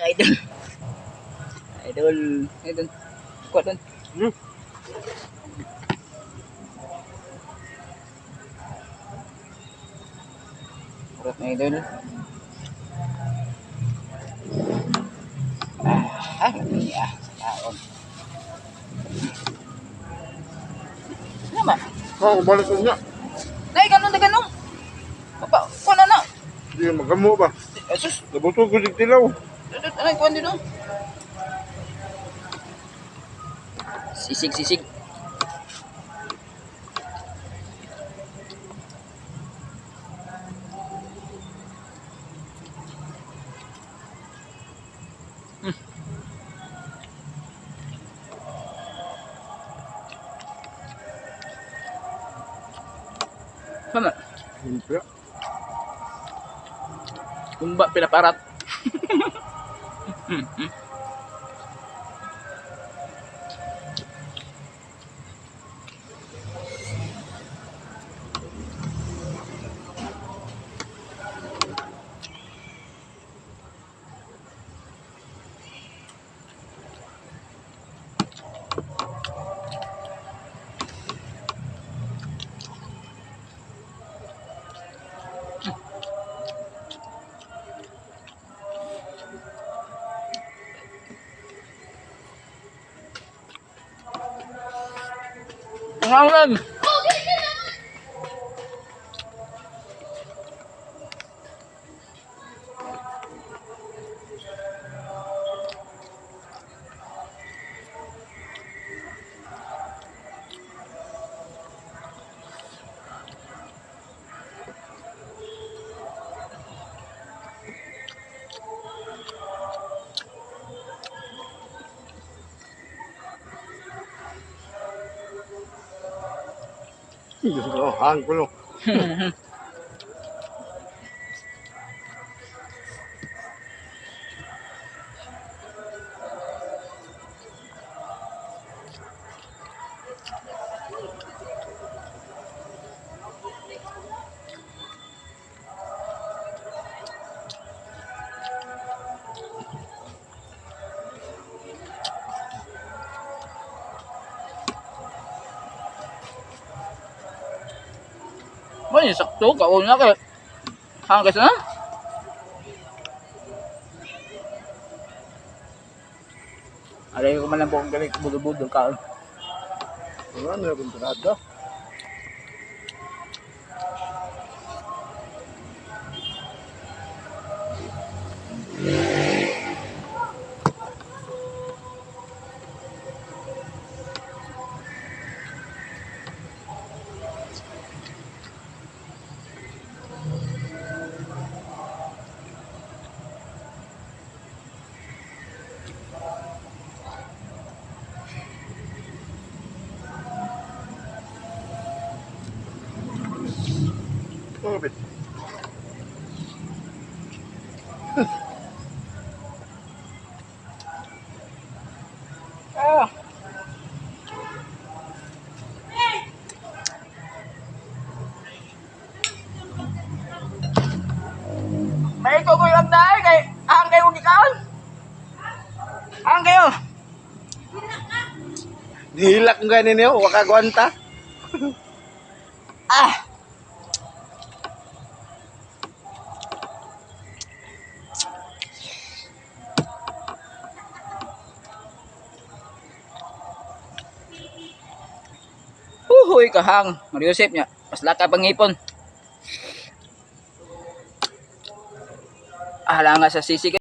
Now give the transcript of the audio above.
idol. Idol. Idol. Kuat doon. Kuat na idol. Lagi ah. Taon. Nama? Balik ko nga. Nay, ganun na ganun. Papa, kuha na na. Hindi ka magamo ba? Asus, Nabuto ko yung tilaw. anay, kuha din doon. Sisig, sisig. Sama. Hindi. Kumba pinaparat. Ngalan. Hang ko no. May sakto ka una kay. Hanggas na. Alay ko man lang po ang galing budol-budol ka. Wala na rin tirada. Orbit. Ah. May ko ko yung dahil kay ang kayo gikaon. Ang kayo. Nihilak mo ganin niyo, wakagwanta. Ah. Uy, kahang. Mario Joseph niya. Mas laka pangipon. Ahala nga sa sisig.